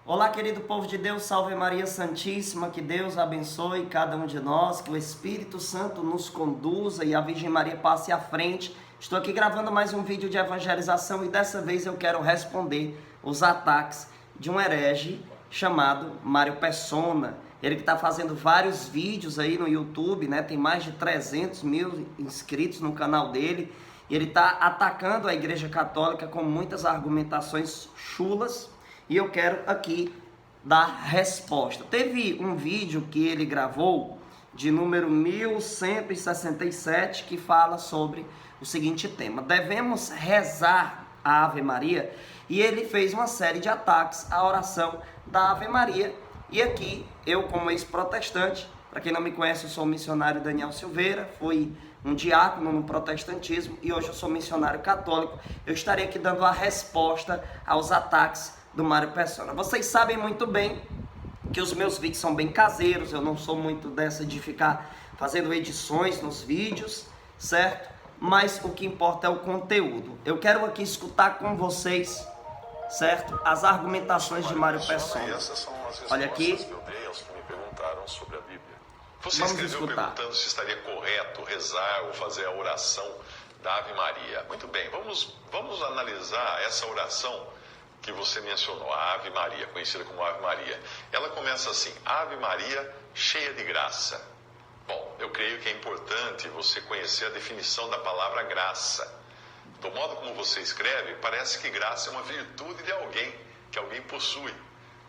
Olá, querido povo de Deus, salve Maria Santíssima, que Deus abençoe cada um de nós, que o Espírito Santo nos conduza e a Virgem Maria passe à frente. Estou aqui gravando mais um vídeo de evangelização e dessa vez eu quero responder os ataques de um herege chamado Mário Persona. Ele que está fazendo vários vídeos aí no YouTube, né? Tem mais de 300 mil inscritos no canal dele. E ele está atacando a Igreja Católica com muitas argumentações chulas. E eu quero aqui dar resposta. Teve um vídeo que ele gravou de número 1167 que fala sobre o seguinte tema: devemos rezar a Ave Maria. E ele fez uma série de ataques à oração da Ave Maria. E aqui, eu como ex-protestante, para quem não me conhece, eu sou o missionário Daniel Silveira, fui um diácono no protestantismo e hoje eu sou missionário católico. Eu estarei aqui dando a resposta aos ataques do Mário Persona. Vocês sabem muito bem que os meus vídeos são bem caseiros, eu não sou muito dessa de ficar fazendo edições nos vídeos, certo? Mas o que importa é o conteúdo. Eu quero aqui escutar com vocês, certo? As argumentações de Mário Persona. Essas são as respostas Olha aqui. que eu dei aos que me perguntaram sobre a Bíblia. Você Vamos escreveu escutar. perguntando se estaria correto rezar ou fazer a oração da Ave Maria. Muito bem, vamos analisar essa oração que você mencionou, a Ave Maria, conhecida como Ave Maria. Ela começa assim: Ave Maria, cheia de graça. Bom, eu creio que é importante você conhecer a definição da palavra graça. Do modo como você escreve, parece que graça é uma virtude de alguém, que alguém possui.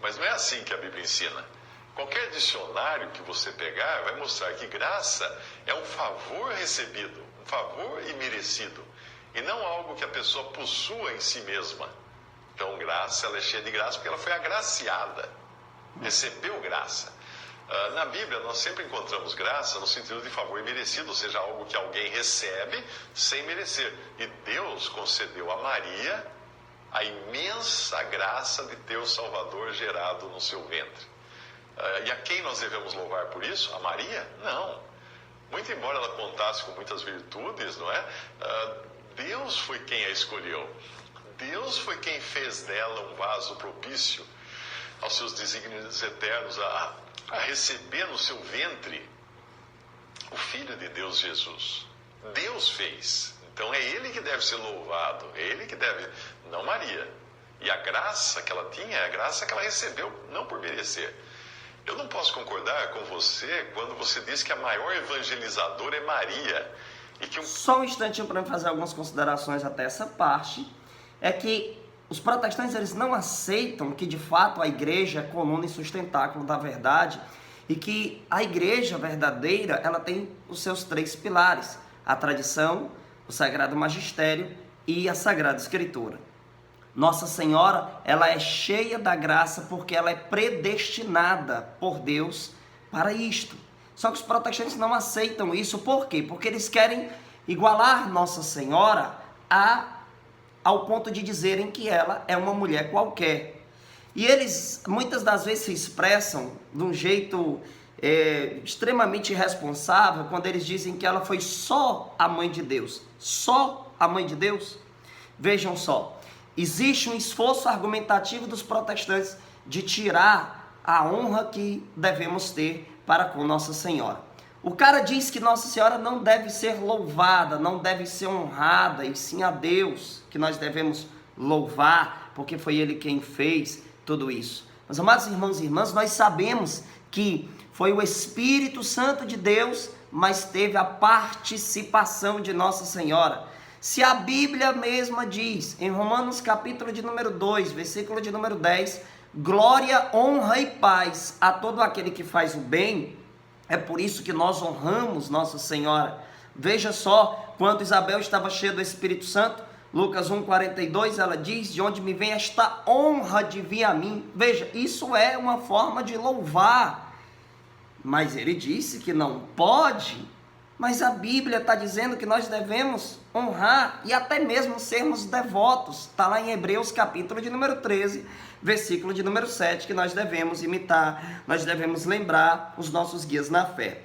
Mas não é assim que a Bíblia ensina. Qualquer dicionário que você pegar vai mostrar que graça é um favor recebido, um favor imerecido, e não algo que a pessoa possua em si mesma. Então, graça, ela é cheia de graça porque ela foi agraciada, recebeu graça. Na Bíblia, nós sempre encontramos graça no sentido de favor imerecido, ou seja, algo que alguém recebe sem merecer. E Deus concedeu a Maria a imensa graça de ter o Salvador gerado no seu ventre. E a quem nós devemos louvar por isso? A Maria? Não. Muito embora ela contasse com muitas virtudes, não é? Deus foi quem a escolheu. Deus foi quem fez dela um vaso propício aos seus desígnios eternos a receber no seu ventre o Filho de Deus, Jesus. Deus fez. Então é Ele que deve ser louvado, é Ele que deve, não Maria. E a graça que ela tinha é a graça que ela recebeu, não por merecer. Eu não posso concordar com você quando você diz que a maior evangelizadora é Maria. E que Só um instantinho para eu fazer algumas considerações até essa parte. É que os protestantes, eles não aceitam que de fato a igreja é coluna e sustentáculo da verdade e que a igreja verdadeira, ela tem os seus três pilares: a tradição, o sagrado magistério e a sagrada escritura. Nossa Senhora, ela é cheia da graça porque ela é predestinada por Deus para isto. Só que os protestantes não aceitam isso. Por quê? Porque eles querem igualar Nossa Senhora ao ponto de dizerem que ela é uma mulher qualquer. E eles muitas das vezes se expressam de um jeito extremamente irresponsável quando eles dizem que ela foi só a mãe de Deus. Só a mãe de Deus? Vejam só, existe um esforço argumentativo dos protestantes de tirar a honra que devemos ter para com Nossa Senhora. O cara diz que Nossa Senhora não deve ser louvada, não deve ser honrada, e sim a Deus que nós devemos louvar, porque foi Ele quem fez tudo isso. Mas, amados irmãos e irmãs, nós sabemos que foi o Espírito Santo de Deus, mas teve a participação de Nossa Senhora. Se a Bíblia mesma diz, em Romanos capítulo de número 2, versículo de número 10, glória, honra e paz a todo aquele que faz o bem, é por isso que nós honramos Nossa Senhora. Veja só, quando Isabel estava cheia do Espírito Santo, Lucas 1,42, ela diz: de onde me vem esta honra de vir a mim. Veja, isso é uma forma de louvar. Mas ele disse que não pode. Mas a Bíblia está dizendo que nós devemos honrar e até mesmo sermos devotos. Está lá em Hebreus capítulo de número 13, versículo de número 7, que nós devemos imitar, nós devemos lembrar os nossos guias na fé.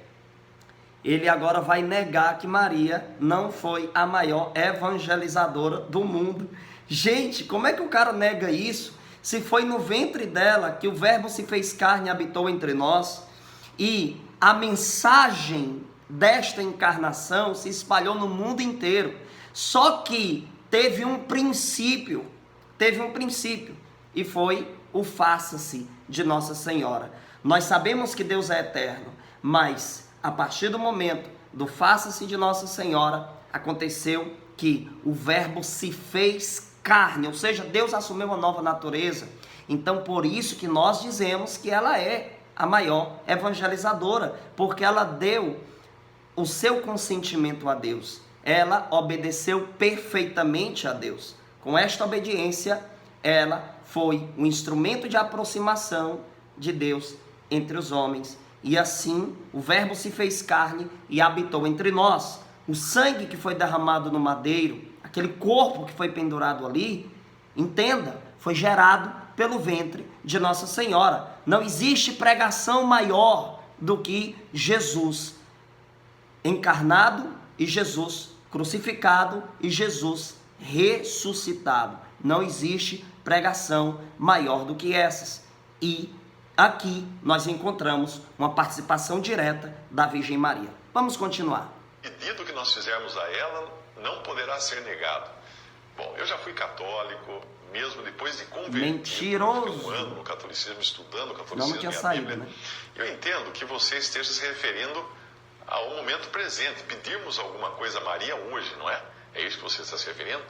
Ele agora vai negar que Maria não foi a maior evangelizadora do mundo. Gente, como é que o cara nega isso? se foi no ventre dela que o Verbo se fez carne e habitou entre nós, e a mensagem desta encarnação se espalhou no mundo inteiro. Só que teve um princípio, e foi o faça-se de Nossa Senhora. Nós sabemos que Deus é eterno, mas a partir do momento do faça-se de Nossa Senhora, aconteceu que o Verbo se fez carne, ou seja, Deus assumiu uma nova natureza. Então, por isso que nós dizemos que ela é a maior evangelizadora, porque ela deu o seu consentimento a Deus. Ela obedeceu perfeitamente a Deus. Com esta obediência, ela foi um instrumento de aproximação de Deus entre os homens. E assim, o Verbo se fez carne e habitou entre nós. O sangue que foi derramado no madeiro, aquele corpo que foi pendurado ali, entenda, foi gerado pelo ventre de Nossa Senhora. Não existe pregação maior do que Jesus encarnado e Jesus crucificado e Jesus ressuscitado. Não existe pregação maior do que essas. E aqui nós encontramos uma participação direta da Virgem Maria. Vamos continuar. O pedido que nós fizermos a ela não poderá ser negado. Bom, eu já fui católico, mesmo depois de convertido. Mentiroso. Fiquei um ano no catolicismo, estudando o catolicismo. Não tinha e a saído, Bíblia. né? Eu entendo que você esteja se referindo ao momento presente. Pedirmos alguma coisa a Maria hoje, não é? É isso que você está se referindo?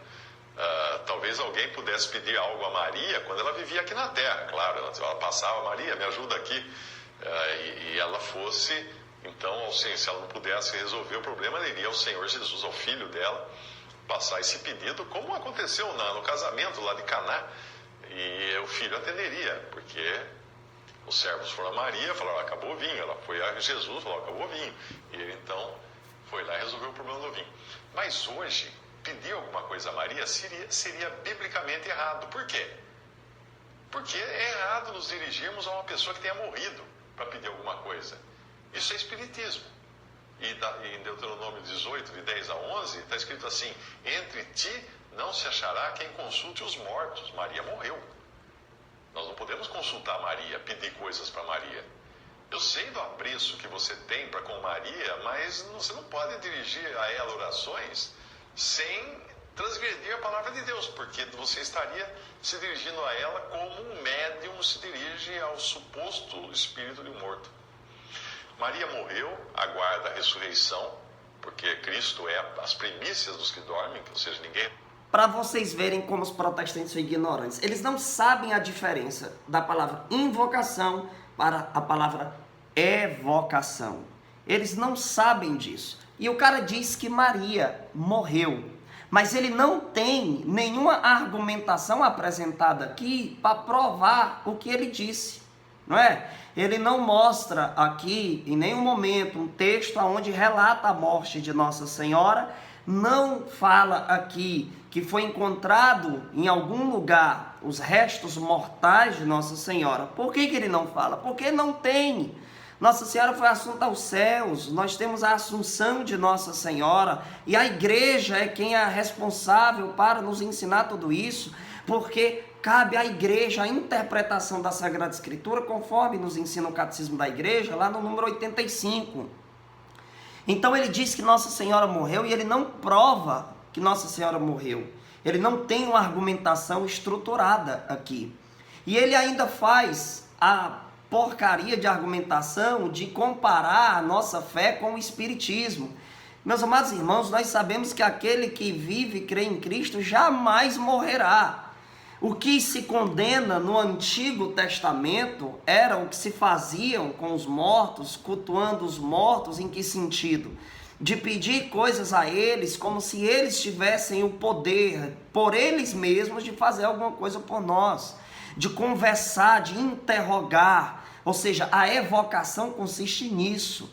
Talvez alguém pudesse pedir algo a Maria quando ela vivia aqui na Terra. Claro, ela passava, Maria, me ajuda aqui. E ela fosse, então, se ela não pudesse resolver o problema, ela iria ao Senhor Jesus, ao filho dela, passar esse pedido, como aconteceu no casamento lá de Caná. E o filho atenderia, porque os servos foram a Maria, falaram, acabou o vinho. Ela foi a Jesus, falou, acabou o vinho. E ele, então, foi lá e resolveu o problema do vinho. Mas hoje, pedir alguma coisa a Maria seria biblicamente errado. Por quê? Porque é errado nos dirigirmos a uma pessoa que tenha morrido para pedir alguma coisa. Isso é espiritismo. E em Deuteronômio 18, de 10 a 11, está escrito assim, entre ti não se achará quem consulte os mortos. Maria morreu. Nós não podemos consultar Maria, pedir coisas para Maria. Eu sei do apreço que você tem para com Maria, mas você não pode dirigir a ela orações sem transgredir a palavra de Deus, porque você estaria se dirigindo a ela como um médium se dirige ao suposto espírito de um morto. Maria morreu, aguarda a ressurreição, porque Cristo é as primícias dos que dormem, ou seja, ninguém... Para vocês verem como os protestantes são ignorantes, eles não sabem a diferença da palavra invocação para a palavra evocação. Eles não sabem disso. E o cara diz que Maria morreu, mas ele não tem nenhuma argumentação apresentada aqui para provar o que ele disse, não é? Ele não mostra aqui, em nenhum momento, um texto onde relata a morte de Nossa Senhora, não fala aqui que foi encontrado em algum lugar os restos mortais de Nossa Senhora. Por que ele não fala? Porque não tem. Nossa Senhora foi assunta aos céus, nós temos a assunção de Nossa Senhora, e a igreja é quem é responsável para nos ensinar tudo isso, porque cabe à igreja a interpretação da Sagrada Escritura, conforme nos ensina o Catecismo da Igreja, lá no número 85. Então ele diz que Nossa Senhora morreu e ele não prova que Nossa Senhora morreu. Ele não tem uma argumentação estruturada aqui. E ele ainda faz a porcaria de argumentação de comparar a nossa fé com o Espiritismo. Meus amados irmãos, nós sabemos que aquele que vive e crê em Cristo jamais morrerá. O que se condena no Antigo Testamento era o que se faziam com os mortos, cultuando os mortos. Em que sentido? De pedir coisas a eles como se eles tivessem o poder, por eles mesmos, de fazer alguma coisa por nós. De conversar, de interrogar. Ou seja, a evocação consiste nisso.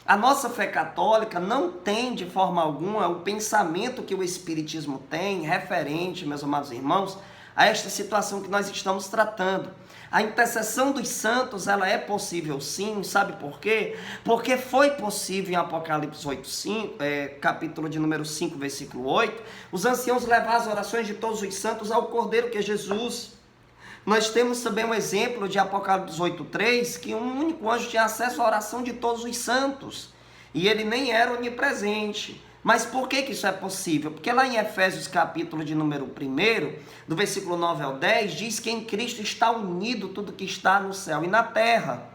A nossa fé católica não tem de forma alguma o pensamento que o Espiritismo tem, referente, meus amados irmãos, a esta situação que nós estamos tratando. A intercessão dos santos, ela é possível sim, sabe por quê? Porque foi possível em Apocalipse 8, capítulo de número 5, versículo 8, os anciãos levar as orações de todos os santos ao Cordeiro, que é Jesus. Nós temos também um exemplo de Apocalipse 8:3, que um único anjo tinha acesso à oração de todos os santos, e ele nem era onipresente. Mas por que isso é possível? Porque lá em Efésios capítulo de número 1, do versículo 9 ao 10, diz que em Cristo está unido tudo que está no céu e na terra.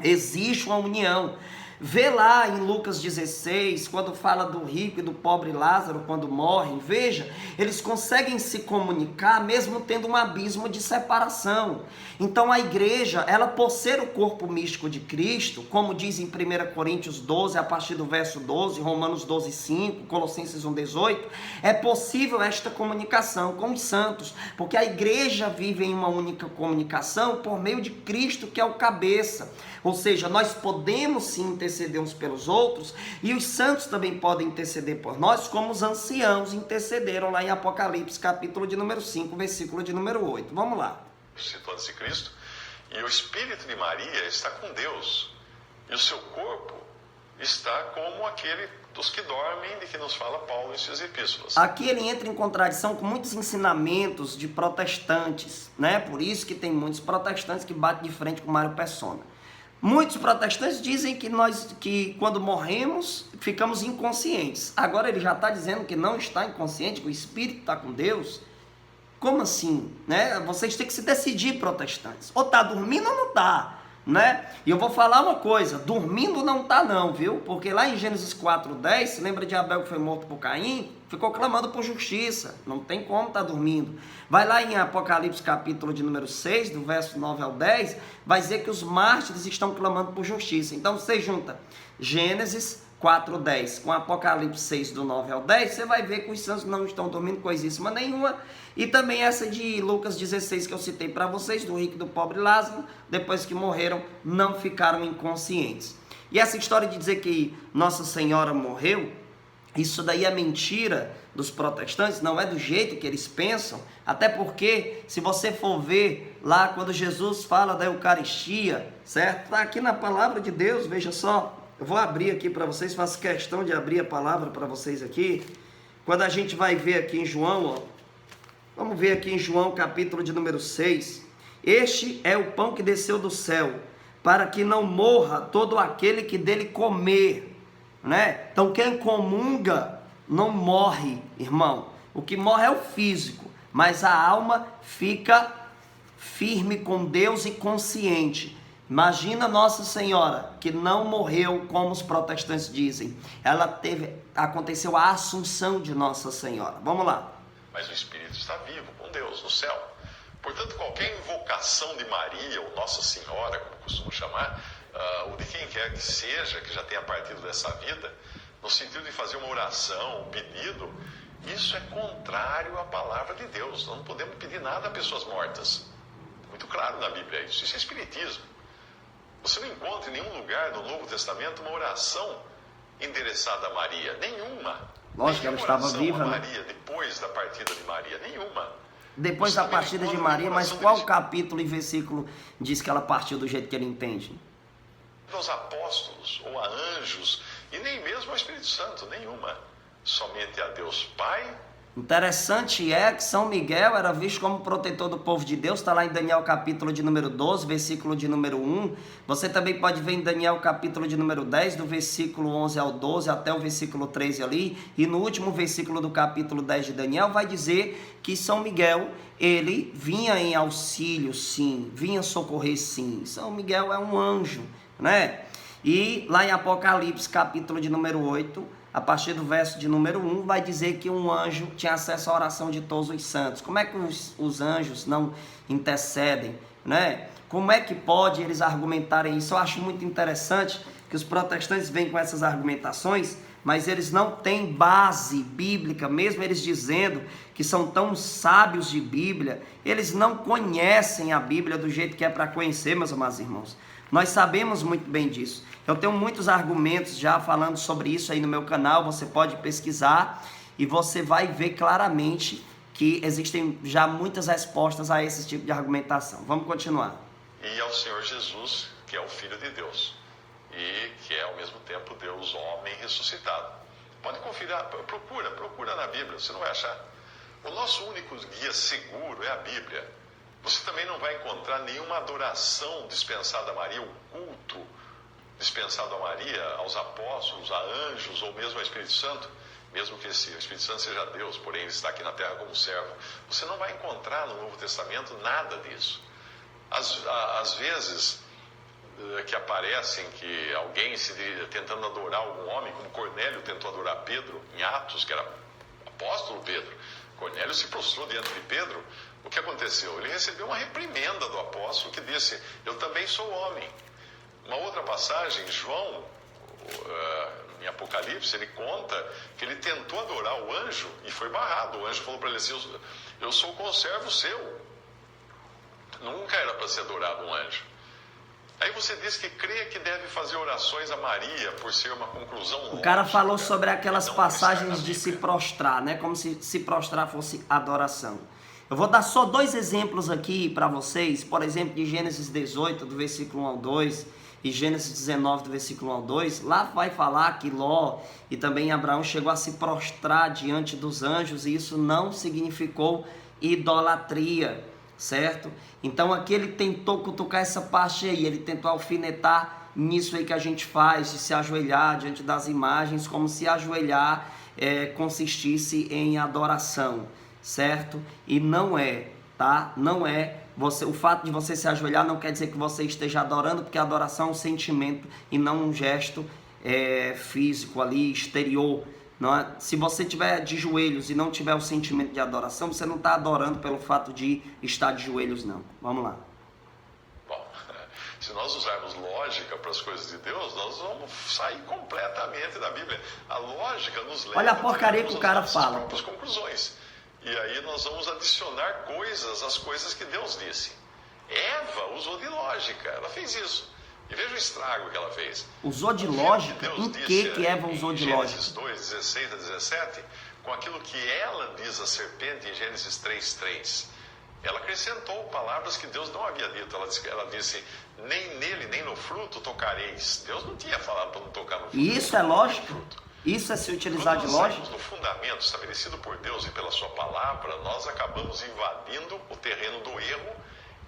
Existe uma união. Vê lá em Lucas 16, quando fala do rico e do pobre Lázaro, quando morrem, veja, eles conseguem se comunicar mesmo tendo um abismo de separação. Então a igreja, ela por ser o corpo místico de Cristo, como diz em 1 Coríntios 12, a partir do verso 12, Romanos 12, 5, Colossenses 1, 18, é possível esta comunicação com os santos, porque a igreja vive em uma única comunicação por meio de Cristo, que é o cabeça. Ou seja, nós podemos sim interceder uns pelos outros, e os santos também podem interceder por nós, como os anciãos intercederam lá em Apocalipse, capítulo de número 5, versículo de número 8. Vamos lá. Situando-se Cristo, e o Espírito de Maria está com Deus, e o seu corpo está como aquele dos que dormem, de que nos fala Paulo em suas epístolas. Aqui ele entra em contradição com muitos ensinamentos de protestantes, né? Por isso que tem muitos protestantes que batem de frente com Mário Persona. Muitos protestantes dizem que quando morremos, ficamos inconscientes. Agora ele já está dizendo que não está inconsciente, que o Espírito está com Deus. Como assim? Né? Vocês têm que se decidir, protestantes. Ou está dormindo ou não está. Né? E eu vou falar uma coisa, dormindo não está não, viu? Porque lá em Gênesis 4:10, se lembra de Abel que foi morto por Caim? Ficou clamando por justiça, não tem como estar dormindo. Vai lá em Apocalipse capítulo de número 6, do verso 9 ao 10, vai dizer que os mártires estão clamando por justiça. Então você junta Gênesis 4:10 com Apocalipse 6, do 9 ao 10, você vai ver que os santos não estão dormindo coisíssima nenhuma. E também essa de Lucas 16 que eu citei para vocês, do rico e do pobre Lázaro, depois que morreram, não ficaram inconscientes. E essa história de dizer que Nossa Senhora morreu, isso daí é mentira dos protestantes, não é do jeito que eles pensam, até porque, se você for ver lá quando Jesus fala da Eucaristia, certo? Está aqui na palavra de Deus, veja só, eu vou abrir aqui para vocês, faço questão de abrir a palavra para vocês aqui, quando a gente vai ver aqui em João, ó, vamos ver aqui em João capítulo de número 6, este é o pão que desceu do céu, para que não morra todo aquele que dele comer, né? Então quem comunga não morre, irmão. O que morre é o físico, mas a alma fica firme com Deus e consciente. Imagina Nossa Senhora, que não morreu como os protestantes dizem. Aconteceu a assunção de Nossa Senhora. Vamos lá. Mas o Espírito está vivo com Deus no céu. Portanto, qualquer invocação de Maria ou Nossa Senhora, como costumo chamar, ou de quem quer que seja, que já tenha partido dessa vida, no sentido de fazer uma oração, um pedido, isso é contrário à palavra de Deus. Nós não podemos pedir nada a pessoas mortas. Muito claro na Bíblia isso. Isso é espiritismo. Você não encontra em nenhum lugar do Novo Testamento uma oração endereçada a Maria. Nenhuma. Lógico que ela estava viva, né? Maria, depois da partida de Maria. Nenhuma. Depois da partida de Maria, mas qual capítulo e versículo diz que ela partiu do jeito que ele entende? Aos apóstolos ou a anjos, e nem mesmo ao Espírito Santo, nenhuma. Somente a Deus Pai. Interessante é que São Miguel era visto como protetor do povo de Deus, está lá em Daniel capítulo de número 12, versículo de número 1. Você também pode ver em Daniel capítulo de número 10, do versículo 11 ao 12, até o versículo 13 ali. E no último versículo do capítulo 10 de Daniel vai dizer que São Miguel, ele vinha em auxílio sim, vinha socorrer sim. São Miguel é um anjo, né? E lá em Apocalipse capítulo de número 8, a partir do verso de número 1, vai dizer que um anjo tinha acesso à oração de todos os santos. Como é que os anjos não intercedem, né? Como é que pode eles argumentarem isso? Eu acho muito interessante que os protestantes vêm com essas argumentações, mas eles não têm base bíblica, mesmo eles dizendo que são tão sábios de Bíblia, eles não conhecem a Bíblia do jeito que é para conhecer, meus amados irmãos. Nós sabemos muito bem disso. Eu tenho muitos argumentos já falando sobre isso aí no meu canal, você pode pesquisar e você vai ver claramente que existem já muitas respostas a esse tipo de argumentação. Vamos continuar. E ao Senhor Jesus, que é o Filho de Deus, e que é ao mesmo tempo Deus homem ressuscitado. Pode conferir, procura na Bíblia, você não vai achar. O nosso único guia seguro é a Bíblia. Você também não vai encontrar nenhuma adoração dispensada a Maria, o culto dispensado a Maria, aos apóstolos, a anjos ou mesmo ao Espírito Santo, mesmo que esse Espírito Santo seja Deus, porém ele está aqui na terra como servo. Você não vai encontrar no Novo Testamento nada disso. Às vezes que aparecem que alguém tentando adorar algum homem, como Cornélio tentou adorar Pedro, em Atos, que era apóstolo Pedro. Cornélio se prostrou diante de Pedro. O que aconteceu? Ele recebeu uma reprimenda do apóstolo que disse: eu também sou homem. Uma outra passagem, João, em Apocalipse, ele conta que ele tentou adorar o anjo e foi barrado. O anjo falou para ele assim: eu sou conservo seu. Nunca era para ser adorado um anjo. Aí você diz que crê que deve fazer orações a Maria por ser uma conclusão lógica. O cara falou sobre aquelas passagens de se prostrar, né? Como se prostrar fosse adoração. Eu vou dar só 2 exemplos aqui para vocês. Por exemplo, de Gênesis 18, do versículo 1 ao 2, e Gênesis 19, do versículo 1 ao 2. Lá vai falar que Ló e também Abraão chegou a se prostrar diante dos anjos, e isso não significou idolatria, certo? Então aqui ele tentou cutucar essa parte aí, ele tentou alfinetar nisso aí que a gente faz, de se ajoelhar diante das imagens, como se ajoelhar consistisse em adoração, certo? E não é, tá? Não é. O fato de você se ajoelhar não quer dizer que você esteja adorando, porque a adoração é um sentimento e não um gesto físico ali, exterior. Não é? Se você estiver de joelhos e não tiver o sentimento de adoração, você não está adorando pelo fato de estar de joelhos, não. Vamos lá. Bom, se nós usarmos lógica para as coisas de Deus, nós vamos sair completamente da Bíblia. A lógica nos leva... Olha a porcaria que o cara fala. ...próprias conclusões. E aí nós vamos adicionar coisas às coisas que Deus disse. Eva usou de lógica, ela fez isso. E veja o estrago que ela fez. Usou de lógica? Em que Eva usou de lógica? Gênesis 2, 16 a 17, com aquilo que ela diz à serpente em Gênesis 3, 3. Ela acrescentou palavras que Deus não havia dito. Ela disse, nem nele, nem no fruto tocareis. Deus não tinha falado para não tocar no fruto. E isso é lógica? Isso é se utilizar de lógica? No fundamento estabelecido por Deus e pela sua palavra, nós acabamos invadindo o terreno do erro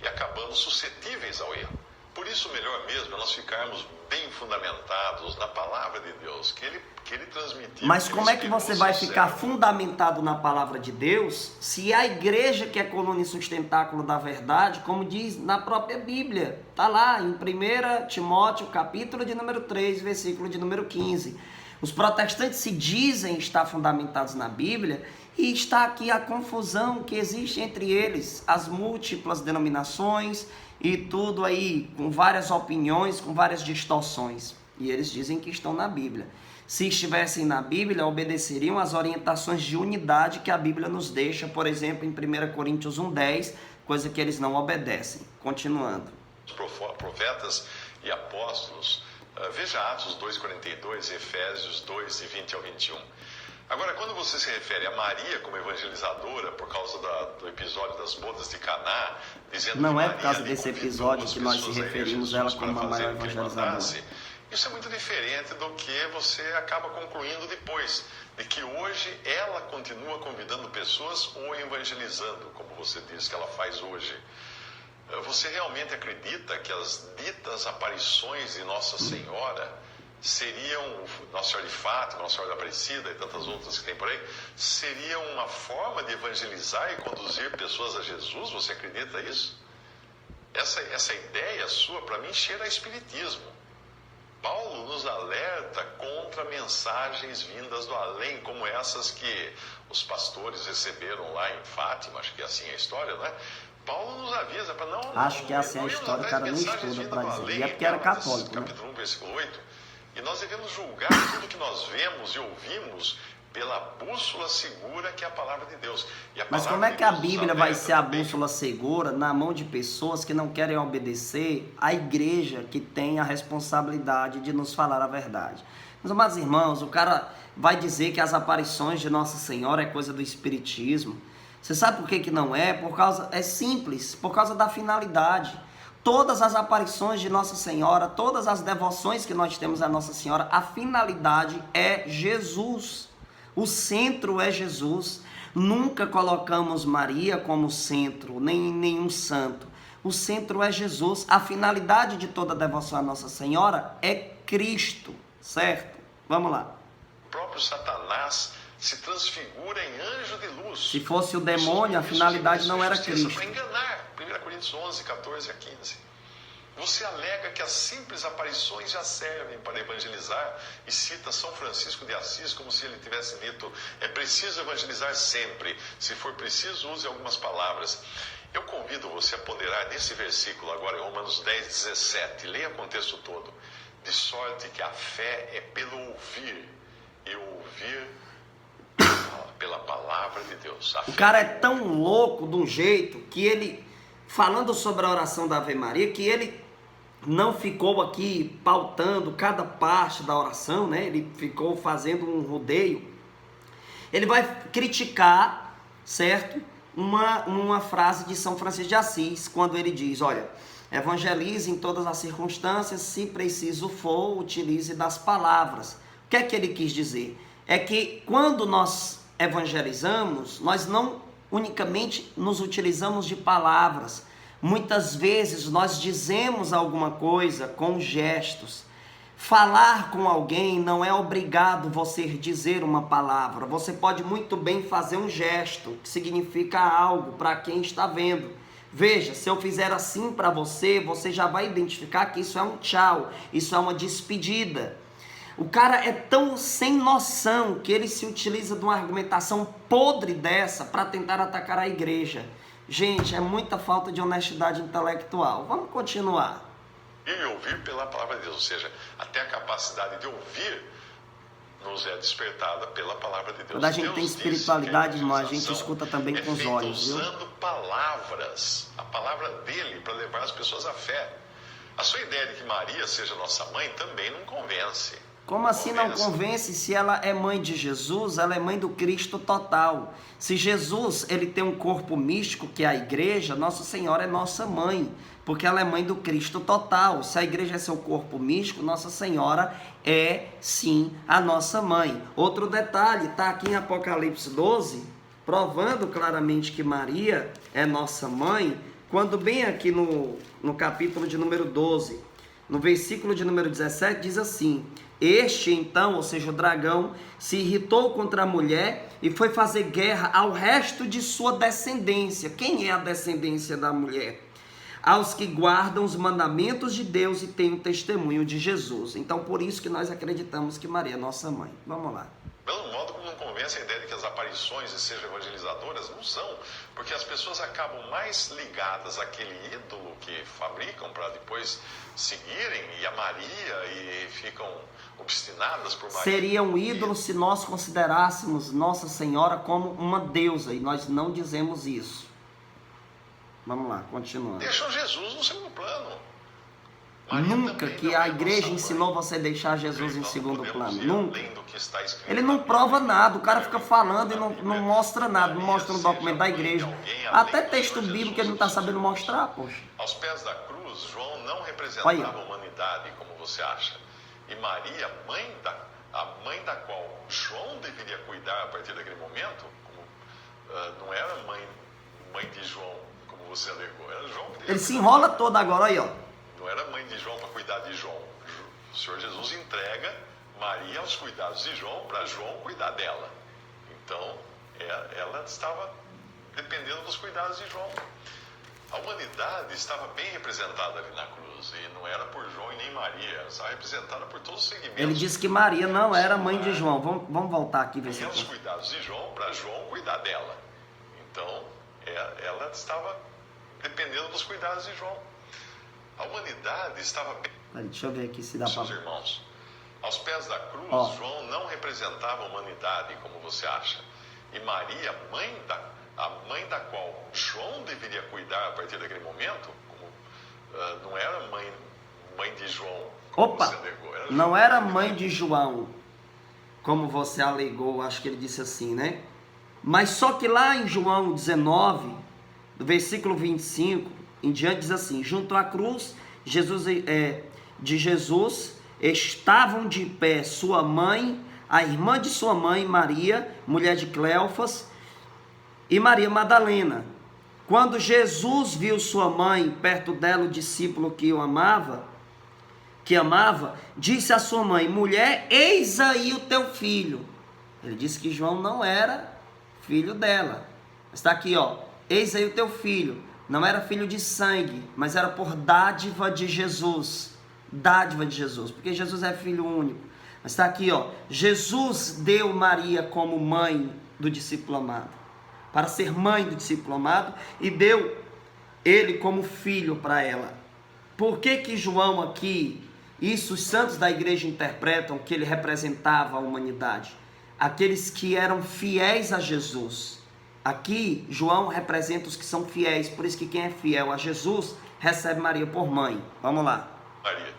e acabamos suscetíveis ao erro. Por isso, melhor mesmo é nós ficarmos bem fundamentados na palavra de Deus, que ele transmitiu. Mas como é que você vai ficar fundamentado na palavra de Deus, se a igreja, que é coluna e sustentáculo da verdade, como diz na própria Bíblia, está lá em 1 Timóteo, capítulo de número 3, versículo de número 15. Os protestantes se dizem estar fundamentados na Bíblia, e está aqui a confusão que existe entre eles, as múltiplas denominações e tudo aí, com várias opiniões, com várias distorções. E eles dizem que estão na Bíblia. Se estivessem na Bíblia, obedeceriam às orientações de unidade que a Bíblia nos deixa, por exemplo, em 1 Coríntios 1,10, coisa que eles não obedecem. Continuando. Os profetas e apóstolos, veja Atos 2,42 e Efésios 2, de 20 ao 21. Agora, quando você se refere a Maria como evangelizadora por causa do episódio das bodas de Caná, dizendo não que é por causa desse episódio que nós se referimos a ela como uma maior evangelizadora. Isso é muito diferente do que você acaba concluindo depois, de que hoje ela continua convidando pessoas ou evangelizando, como você diz que ela faz hoje. Você realmente acredita que as ditas aparições de Nossa Senhora seriam, Nossa Senhora de Fátima, Nossa Senhora de Aparecida e tantas outras que tem por aí, seriam uma forma de evangelizar e conduzir pessoas a Jesus? Você acredita isso? Essa ideia sua, para mim, cheira a espiritismo. Paulo nos alerta contra mensagens vindas do além, como essas que os pastores receberam lá em Fátima, acho que é assim a história, não é? Paulo nos avisa para não... Acho que é assim a história, o cara não estuda para dizer. E é porque era católico, né? Capítulo 1, versículo 8. E nós devemos julgar tudo que nós vemos e ouvimos pela bússola segura que é a palavra de Deus. Mas como é que a Bíblia vai ser a bússola segura na mão de pessoas que não querem obedecer à igreja que tem a responsabilidade de nos falar a verdade? Meus amados irmãos, o cara vai dizer que as aparições de Nossa Senhora é coisa do espiritismo. Você sabe por que não é? É simples, por causa da finalidade. Todas as aparições de Nossa Senhora, todas as devoções que nós temos a Nossa Senhora, a finalidade é Jesus. O centro é Jesus. Nunca colocamos Maria como centro, nem nenhum santo. O centro é Jesus. A finalidade de toda devoção a Nossa Senhora é Cristo, certo? Vamos lá. O próprio Satanás se transfigura em anjo de luz. Se fosse o demônio, a finalidade não era Cristo. Para enganar. 1 Coríntios 11, 14 a 15. Você alega que as simples aparições já servem para evangelizar e cita São Francisco de Assis como se ele tivesse dito: é preciso evangelizar sempre. Se for preciso, use algumas palavras. Eu convido você a ponderar nesse versículo agora, em Romanos 10, 17. Leia o contexto todo. De sorte que a fé é pelo ouvir, e ouvir pela palavra de Deus. O cara é tão louco de um jeito que ele, falando sobre a oração da Ave Maria, que ele não ficou aqui pautando cada parte da oração, né? Ele ficou fazendo um rodeio. Ele vai criticar, certo? Uma frase de São Francisco de Assis, quando ele diz, olha, evangelize em todas as circunstâncias, se preciso for, utilize das palavras. O que é que ele quis dizer? É que quando nós evangelizamos, nós não unicamente nos utilizamos de palavras. Muitas vezes nós dizemos alguma coisa com gestos. Falar com alguém não é obrigado você dizer uma palavra. Você pode muito bem fazer um gesto, que significa algo para quem está vendo. Veja, se eu fizer assim para você, você já vai identificar que isso é um tchau, isso é uma despedida. O cara é tão sem noção que ele se utiliza de uma argumentação podre dessa para tentar atacar a igreja. Gente, é muita falta de honestidade intelectual. Vamos continuar. E ouvir pela palavra de Deus, ou seja, até a capacidade de ouvir nos é despertada pela palavra de Deus. Quando a gente tem espiritualidade, irmão, a gente escuta também com os olhos, viu? Usando palavras, a palavra dele, para levar as pessoas à fé. A sua ideia de que Maria seja nossa mãe também não convence. Como assim não convence? Se ela é mãe de Jesus, ela é mãe do Cristo total. Se Jesus, ele tem um corpo místico, que é a igreja, Nossa Senhora é nossa mãe, porque ela é mãe do Cristo total. Se a igreja é seu corpo místico, Nossa Senhora é, sim, a nossa mãe. Outro detalhe, está aqui em Apocalipse 12, provando claramente que Maria é nossa mãe, quando bem aqui no capítulo de número 12, no versículo de número 17, diz assim: este então, ou seja, o dragão, se irritou contra a mulher e foi fazer guerra ao resto de sua descendência. Quem é a descendência da mulher? Aos que guardam os mandamentos de Deus e têm o testemunho de Jesus. Então, por isso que nós acreditamos que Maria é nossa mãe. Vamos lá. Pelo modo como não convence a ideia de que as aparições sejam evangelizadoras, não são, porque as pessoas acabam mais ligadas àquele ídolo que fabricam para depois seguirem, e a Maria, e ficam obstinadas por Maria. Seria um ídolo se nós considerássemos Nossa Senhora como uma deusa, e nós não dizemos isso. Vamos lá, continuando. Deixam Jesus no segundo plano. Nunca que a igreja ensinou você a deixar Jesus em segundo plano. Nunca. Ele não prova nada, o cara fica falando e não mostra nada, não mostra no documento da igreja. Até texto bíblico que ele não está sabendo mostrar, poxa. Aos pés da cruz, João não representava a humanidade, como você acha. E Maria, a mãe da qual João deveria cuidar a partir daquele momento, não era mãe de João, como você alegou, era João que deveria. Ele se enrola todo agora aí, ó. Não era mãe de João para cuidar de João. O Senhor Jesus entrega Maria aos cuidados de João para João cuidar dela. Então, ela estava dependendo dos cuidados de João. A humanidade estava bem representada ali na cruz, e não era por João e nem Maria, estava representada por todos os segmentos. Ele disse que Maria não era mãe de João. Vamos voltar aqui e ver se aos cuidados de João para João cuidar dela. Então, ela estava dependendo dos cuidados de João. A humanidade estava bem. Deixa eu ver aqui se dá para. Seus irmãos, aos pés da cruz, João não representava a humanidade, como você acha. E Maria, a mãe da qual João deveria cuidar a partir daquele momento, não era mãe de João, como você alegou. Não era mãe de João, como você alegou, acho que ele disse assim, né? Mas só que lá em João 19, do versículo 25 em diante, diz assim: junto à cruz de Jesus estavam de pé sua mãe, a irmã de sua mãe, Maria, mulher de Cleofas, e Maria Madalena. Quando Jesus viu sua mãe, perto dela o discípulo que amava, disse à sua mãe: mulher, eis aí o teu filho. Ele disse que João não era filho dela. Está aqui, ó. Eis aí o teu filho. Não era filho de sangue, mas era por dádiva de Jesus. Dádiva de Jesus, porque Jesus é filho único. Mas está aqui, ó. Jesus deu Maria como mãe do discípulo amado, para ser mãe do discípulo amado, e deu ele como filho para ela. Por que João aqui, isso os santos da igreja interpretam que ele representava a humanidade? Aqueles que eram fiéis a Jesus. Aqui, João representa os que são fiéis, por isso que quem é fiel a Jesus, recebe Maria por mãe. Vamos lá. Maria.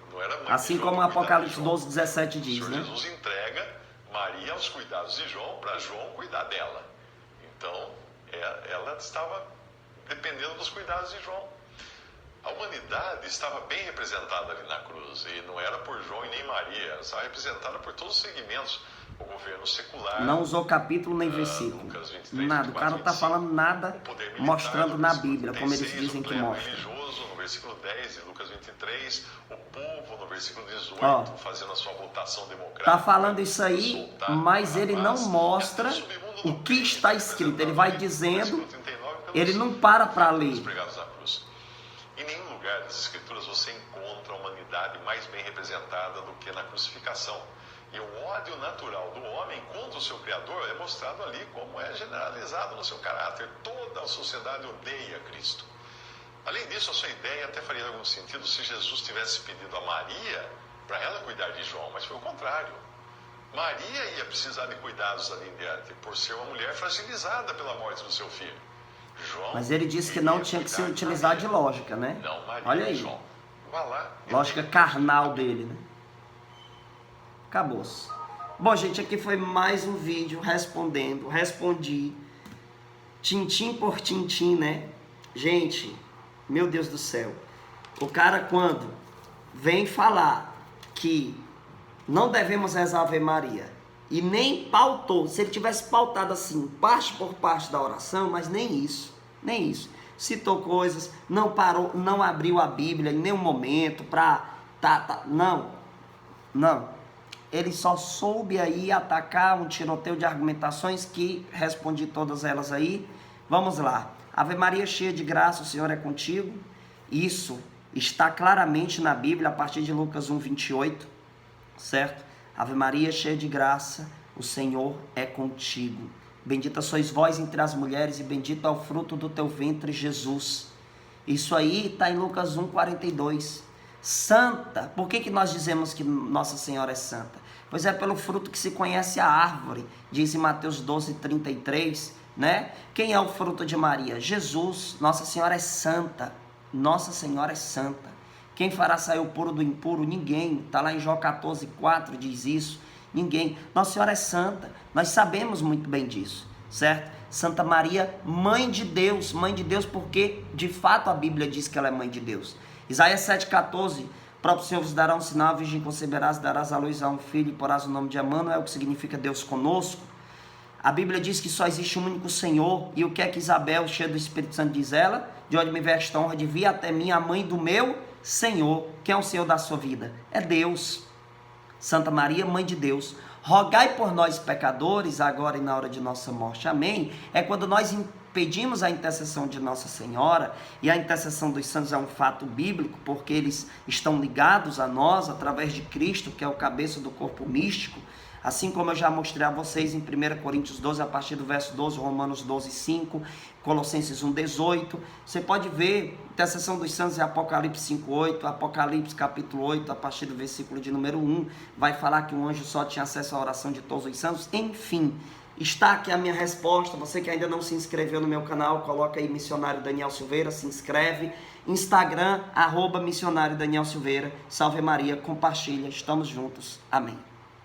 Não era mãe assim de João, como Apocalipse 12:17 diz, Senhor, né? Jesus entrega Maria aos cuidados de João, para João cuidar dela. Então, ela estava dependendo dos cuidados de João. A humanidade estava bem representada ali na cruz, e não era por João e nem Maria, ela estava representada por todos os segmentos. O governo secular. Não usou capítulo nem versículo. Lucas 23, nada, 24, o cara não está 25, falando nada militar, mostrando na Bíblia, 36, como eles dizem que mostra. Religioso, no versículo 10 de Lucas 23, o povo, no versículo 18, ó, fazendo a sua votação democrática. Está falando isso aí, mas ele não mostra o que está escrito. Ele vai dizendo, ele não para ler. Em nenhum lugar das Escrituras você encontra a humanidade mais bem representada do que na crucificação. E o ódio natural do homem contra o seu Criador é mostrado ali como é generalizado no seu caráter. Toda a sociedade odeia Cristo. Além disso, a sua ideia até faria algum sentido se Jesus tivesse pedido a Maria para ela cuidar de João, mas foi o contrário. Maria ia precisar de cuidados ali em diante, por ser uma mulher fragilizada pela morte do seu filho. João, mas ele disse que não tinha que se utilizar de lógica, né? Não, Maria, olha aí, João. Vá lá, lógica carnal dele, né? Acabou-se. Bom, gente, aqui foi mais um vídeo respondi tintim por tintim, né? Gente, meu Deus do céu, o cara quando vem falar que não devemos rezar Ave Maria e nem pautou, se ele tivesse pautado assim, parte por parte da oração, mas nem isso, citou coisas, não parou, não abriu a Bíblia em nenhum momento para não. Ele só soube aí atacar um tiroteio de argumentações que respondi todas elas aí. Vamos lá. Ave Maria, cheia de graça, o Senhor é contigo. Isso está claramente na Bíblia, a partir de Lucas 1:28, certo? Ave Maria, cheia de graça, o Senhor é contigo. Bendita sois vós entre as mulheres e bendito é o fruto do teu ventre, Jesus. Isso aí está em Lucas 1:42. Santa, por que nós dizemos que Nossa Senhora é santa? Pois é pelo fruto que se conhece a árvore, diz em Mateus 12:33, né? Quem é o fruto de Maria? Jesus. Nossa Senhora é santa, Nossa Senhora é santa. Quem fará sair o puro do impuro? Ninguém. Está lá em João 14:4, diz isso. Ninguém. Nossa Senhora é santa, nós sabemos muito bem disso, certo? Santa Maria, mãe de Deus porque de fato a Bíblia diz que ela é mãe de Deus. Isaías 7:14, próprio Senhor vos dará um sinal, a virgem conceberás, darás à luz a um filho e porás o nome de Emanuel, que significa Deus conosco. A Bíblia diz que só existe um único Senhor, e o que é que Isabel, cheia do Espírito Santo, diz ela? De onde me vem esta honra de vir até mim a mãe do meu Senhor. Quem é o Senhor da sua vida? É Deus. Santa Maria, mãe de Deus, rogai por nós pecadores, agora e na hora de nossa morte. Amém? É quando nós pedimos a intercessão de Nossa Senhora, e a intercessão dos santos é um fato bíblico, porque eles estão ligados a nós através de Cristo, que é o cabeça do corpo místico, assim como eu já mostrei a vocês em 1 Coríntios 12, a partir do verso 12, Romanos 12:5, Colossenses 1:18. Você pode ver intercessão dos santos em Apocalipse 5:8, Apocalipse capítulo 8, a partir do versículo de número 1, vai falar que um anjo só tinha acesso à oração de todos os santos. Enfim, está aqui a minha resposta. Você que ainda não se inscreveu no meu canal, coloca aí Missionário Daniel Silveira, se inscreve. Instagram, @missionário Daniel Silveira. Salve Maria, compartilha, estamos juntos. Amém.